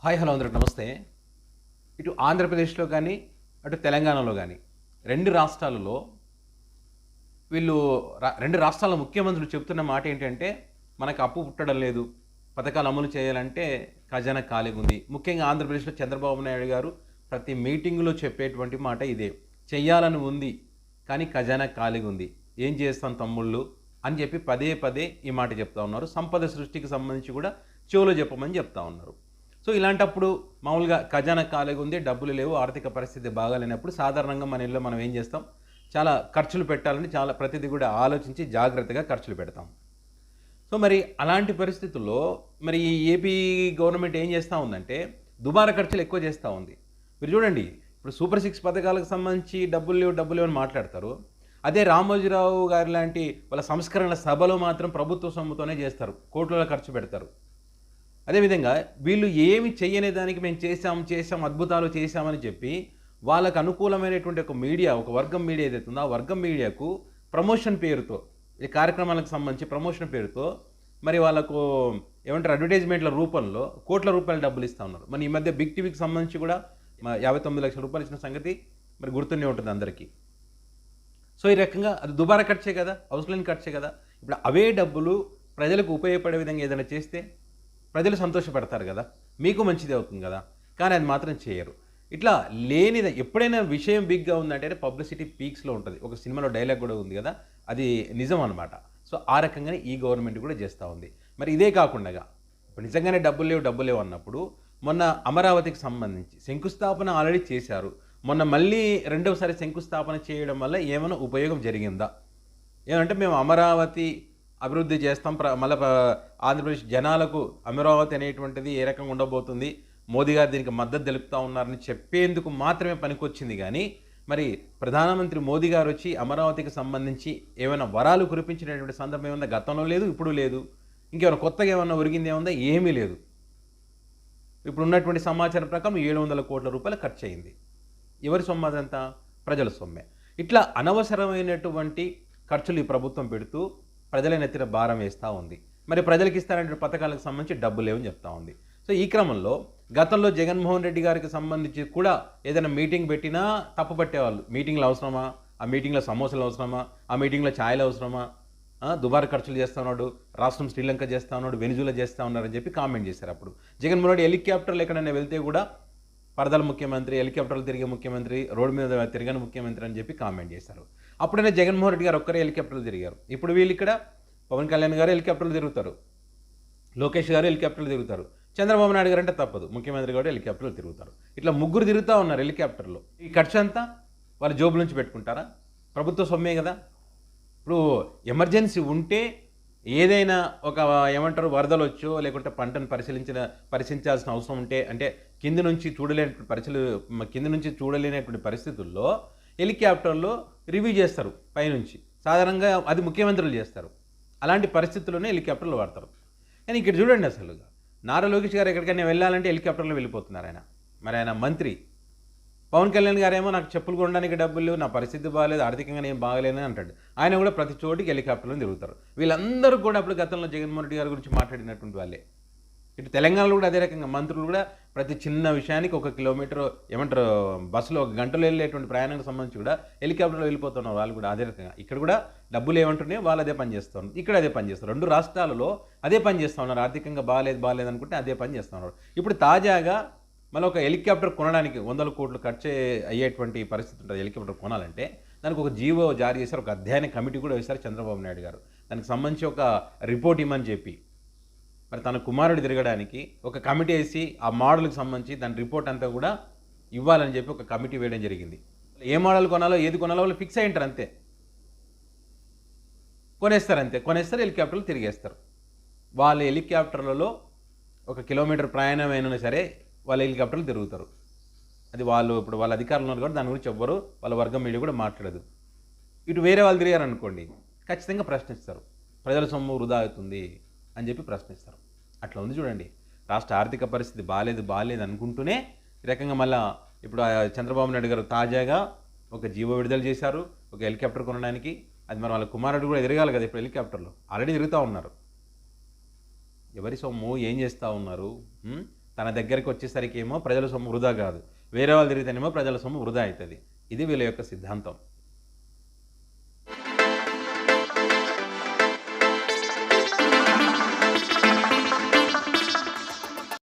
Hi hello అందరికి నమస్తే. ఇటు ఆంధ్రప్రదేశ్లో కానీ అటు తెలంగాణలో కానీ రెండు రాష్ట్రాలలో వీళ్ళు రెండు రాష్ట్రాల ముఖ్యమంత్రులు చెప్తున్న మాట ఏంటంటే మనకు అప్పు పుట్టడం లేదు, పథకాలు అమలు చేయాలంటే ఖజానా ఖాళీగా ఉంది. ముఖ్యంగా ఆంధ్రప్రదేశ్లో చంద్రబాబు నాయుడు గారు ప్రతి మీటింగ్లో చెప్పేటువంటి మాట ఇదే, చెయ్యాలని ఉంది కానీ ఖజానా ఖాళీగా ఉంది, ఏం చేస్తాం తమ్ముళ్ళు అని చెప్పి పదే పదే ఈ మాట చెప్తా ఉన్నారు. సంపద సృష్టికి సంబంధించి కూడా చెవులో చెప్పమని చెప్తా ఉన్నారు. సో ఇలాంటప్పుడు మామూలుగా ఖజానా ఖాళీగా ఉంది, డబ్బులు లేవు, ఆర్థిక పరిస్థితి బాగాలేనప్పుడు సాధారణంగా మన ఇళ్ళలో మనం ఏం చేస్తాం, చాలా ఖర్చులు పెట్టాలని చాలా ప్రతిదీ కూడా ఆలోచించి జాగ్రత్తగా ఖర్చులు పెడతాం. సో మరి అలాంటి పరిస్థితుల్లో మరి ఈ ఏపీ గవర్నమెంట్ ఏం చేస్తూ ఉందంటే దుబారా ఖర్చులు ఎక్కువ చేస్తూ ఉంది. మీరు చూడండి, ఇప్పుడు సూపర్ 6 పథకాలకు సంబంధించి డబ్బులు లేవు అని మాట్లాడతారు. అదే రామోజీరావు గారి లాంటి వాళ్ళ సంస్కరణల సభలో మాత్రం ప్రభుత్వ సొమ్ముతోనే చేస్తారు, కోట్లలో ఖర్చు పెడతారు. అదేవిధంగా వీళ్ళు ఏమి చేయని దానికి మేము చేసాం అద్భుతాలు చేశామని చెప్పి వాళ్ళకు అనుకూలమైనటువంటి ఒక మీడియా, ఒక వర్గం మీడియా ఏదైతే ఉందో ఆ వర్గం మీడియాకు ప్రమోషన్ పేరుతో, ఈ కార్యక్రమాలకు సంబంధించి ప్రమోషన్ పేరుతో మరి వాళ్ళకు ఏమంటారు అడ్వర్టైజ్మెంట్ల రూపంలో కోట్ల రూపాయలు డబ్బులు ఇస్తూ ఉన్నారు. మరి ఈ మధ్య బిగ్ టీవీకి సంబంధించి కూడా 59 లక్షల రూపాయలు ఇచ్చిన సంగతి మరి గుర్తుండే ఉంటుంది అందరికీ. సో ఈ రకంగా అది దుబారా ఖర్చే కదా, అవసరం ఖర్చే కదా. ఇప్పుడు అవే డబ్బులు ప్రజలకు ఉపయోగపడే విధంగా ఏదైనా చేస్తే ప్రజలు సంతోషపడతారు కదా, మీకు మంచిది అవుతుంది కదా. కానీ అది మాత్రం చేయరు. ఇట్లా లేనిది ఎప్పుడైనా విషయం బిగ్గా ఉందంటే పబ్లిసిటీ పీక్స్లో ఉంటుంది. ఒక సినిమాలో డైలాగ్ కూడా ఉంది కదా, అది నిజం అనమాట. సో ఆ రకంగానే ఈ గవర్నమెంట్ కూడా చేస్తూ ఉంది. మరి ఇదే కాకుండా ఇప్పుడు నిజంగానే డబ్బులు లేవు అన్నప్పుడు మొన్న అమరావతికి సంబంధించి శంకుస్థాపన ఆల్రెడీ చేశారు. మొన్న మళ్ళీ రెండవసారి శంకుస్థాపన చేయడం వల్ల ఏమైనా ఉపయోగం జరిగిందా? ఏమంటే మేము అమరావతి అభివృద్ధి చేస్తాం, మళ్ళీ ఆంధ్రప్రదేశ్ జనాలకు అమరావతి అనేటువంటిది ఏ రకంగా ఉండబోతుంది, మోదీ గారు దీనికి మద్దతు తెలుపుతూ ఉన్నారని చెప్పేందుకు మాత్రమే పనికొచ్చింది. కానీ మరి ప్రధానమంత్రి మోదీ గారు వచ్చి అమరావతికి సంబంధించి ఏమైనా వరాలు కురిపించినటువంటి సందర్భం ఏమన్నా గతంలో లేదు, ఇప్పుడు లేదు. ఇంకేమైనా కొత్తగా ఏమన్నా ఒరిగింది ఏముందా? ఏమీ లేదు. ఇప్పుడు ఉన్నటువంటి సమాచారం ప్రకారం 700 కోట్ల రూపాయలు ఖర్చు అయింది. ఎవరి సొమ్ము అదంతా? ప్రజల సొమ్మే. ఇట్లా అనవసరమైనటువంటి ఖర్చులు ఈ ప్రభుత్వం పెడుతూ ప్రజల నెత్తిన భారం వేస్తూ ఉంది. మరి ప్రజలకు ఇస్తారంటే పథకాలకు సంబంధించి డబ్బు లేవని చెప్తా ఉంది. సో ఈ క్రమంలో గతంలో జగన్మోహన్ రెడ్డి గారికి సంబంధించి కూడా ఏదైనా మీటింగ్ పెట్టినా తప్పుపట్టేవాళ్ళు. మీటింగ్లు అవసరమా? ఆ మీటింగ్లో సమోసాలు అవసరమా? ఆ మీటింగ్లో ఛాయలు అవసరమా? దుబారా ఖర్చులు చేస్తూ ఉన్నాడు, రాష్ట్రం శ్రీలంక చేస్తూ ఉన్నాడు, వెనిజులా చేస్తూ ఉన్నారని చెప్పి కామెంట్ చేశారు. అప్పుడు జగన్మోహన్ రెడ్డి హెలికాప్టర్లు ఎక్కడైనా వెళ్తే కూడా పరదల ముఖ్యమంత్రి, హెలికాప్టర్లు తిరిగే ముఖ్యమంత్రి, రోడ్డు మీద తిరగని ముఖ్యమంత్రి అని చెప్పి కామెంట్ చేశారు. అప్పుడైనా జగన్మోహన్ రెడ్డి గారు ఒక్కరే హెలికాప్టర్లు తిరిగారు. ఇప్పుడు వీళ్ళు ఇక్కడ పవన్ కళ్యాణ్ గారు హెలికాప్టర్లు తిరుగుతారు, లోకేష్ గారు హెలికాప్టర్లు తిరుగుతారు, చంద్రబాబు నాయుడు గారు అంటే తప్పదు, ముఖ్యమంత్రి గారు హెలికాప్టర్లు తిరుగుతారు. ఇట్లా ముగ్గురు తిరుగుతూ ఉన్నారు హెలికాప్టర్లో. ఈ ఖర్చు అంతా వాళ్ళ జోబుల నుంచి పెట్టుకుంటారా? ప్రభుత్వ సొమ్మే కదా. ఇప్పుడు ఎమర్జెన్సీ ఉంటే ఏదైనా ఒక ఏమంటారు వరదలు వచ్చో లేకుంటే పంటను పరిశీలించాల్సిన అవసరం ఉంటే, అంటే కింది నుంచి చూడలేనటువంటి పరిస్థితుల్లో హెలికాప్టర్లో రివ్యూ చేస్తారు పైనుంచి. సాధారణంగా అది ముఖ్యమంత్రులు చేస్తారు. అలాంటి పరిస్థితుల్లోనే హెలికాప్టర్లు వాడతారు. కానీ ఇక్కడ చూడండి, అసలు నారా లోకేష్ గారు ఎక్కడికైనా వెళ్ళాలంటే హెలికాప్టర్లో వెళ్ళిపోతున్నారు ఆయన. మరి ఆయన మంత్రి. పవన్ కళ్యాణ్ గారేమో నాకు చెప్పులు కొనడానికి డబ్బులు లేవు, నా పరిస్థితి బాగాలేదు, ఆర్థికంగా నేను బాగలేదని అంటాడు. ఆయన కూడా ప్రతి చోటికి హెలికాప్టర్లో తిరుగుతారు. వీళ్ళందరూ కూడా అప్పుడు గతంలో జగన్మోహన్ రెడ్డి గారి గురించి మాట్లాడినటువంటి వాళ్ళే. ఇటు తెలంగాణలో కూడా అదే రకంగా మంత్రులు కూడా ప్రతి చిన్న విషయానికి 1 కిలోమీటర్ ఏమంటారు బస్సులో 1 గంటలో వెళ్ళేటువంటి ప్రయాణానికి సంబంధించి కూడా హెలికాప్టర్లో వెళ్ళిపోతున్నారు వాళ్ళు కూడా. అదే రకంగా ఇక్కడ కూడా డబ్బులు ఏమంటున్నాయో వాళ్ళు అదే పని చేస్తున్నారు, ఇక్కడ అదే పని చేస్తారు. 2 రాష్ట్రాలలో అదే పని చేస్తూ ఉన్నారు. ఆర్థికంగా బాగాలేదు అనుకుంటే అదే పని చేస్తూ ఉన్నారు. ఇప్పుడు తాజాగా మళ్ళీ ఒక హెలికాప్టర్ కొనడానికి 100 కోట్లు ఖర్చు అయ్యేటువంటి పరిస్థితి ఉంటుంది. హెలికాప్టర్ కొనాలంటే దానికి ఒక జీవో జారీ చేశారు, ఒక అధ్యయన కమిటీ కూడా వేశారు చంద్రబాబు నాయుడు గారు. దానికి సంబంధించి ఒక రిపోర్ట్ ఇవ్వమని చెప్పి మరి తన కుమారుడు తిరగడానికి ఒక కమిటీ వేసి ఆ మోడల్కి సంబంధించి దాని రిపోర్ట్ అంతా కూడా ఇవ్వాలని చెప్పి ఒక కమిటీ వేయడం జరిగింది. ఏ మోడల్ కొనాలో ఏది కొనాలో వాళ్ళు ఫిక్స్ అయి ఉంటారు, అంతే కొనేస్తారు హెలికాప్టర్లు తిరిగేస్తారు. వాళ్ళ హెలికాప్టర్లలో 1 కిలోమీటర్ ప్రయాణం అయినా సరే వాళ్ళ హెలికాప్టర్లు తిరుగుతారు. అది వాళ్ళు ఇప్పుడు వాళ్ళ అధికారులు ఉన్నారు కాబట్టి దాని గురించి ఎవ్వరు వాళ్ళ వర్గం మీడియా కూడా మాట్లాడదు. ఇటు వేరే వాళ్ళు తిరిగారనుకోండి ఖచ్చితంగా ప్రశ్నిస్తారు, ప్రజల సొమ్ము వృధా అవుతుంది అని చెప్పి ప్రశ్నిస్తారు. అట్లా ఉంది చూడండి, రాష్ట్ర ఆర్థిక పరిస్థితి బాగాలేదు అనుకుంటూనే ఈ రకంగా మళ్ళీ ఇప్పుడు చంద్రబాబు నాయుడు గారు తాజాగా ఒక జీవో విడుదల చేశారు ఒక హెలికాప్టర్ కొనడానికి. అది మరి వాళ్ళ కుమారుడు కూడా ఎదగాలి కదా, ఇప్పుడు హెలికాప్టర్లో ఆల్రెడీ తిరుగుతూ ఉన్నారు. ఎవరి సొమ్ము ఏం చేస్తూ ఉన్నారు? తన దగ్గరికి వచ్చేసరికి ఏమో ప్రజల సొమ్ము వృధా కాదు, వేరే వాళ్ళు తిరిగితేనేమో ప్రజల సొమ్ము వృధా అవుతుంది. ఇది వీళ్ళ యొక్క సిద్ధాంతం.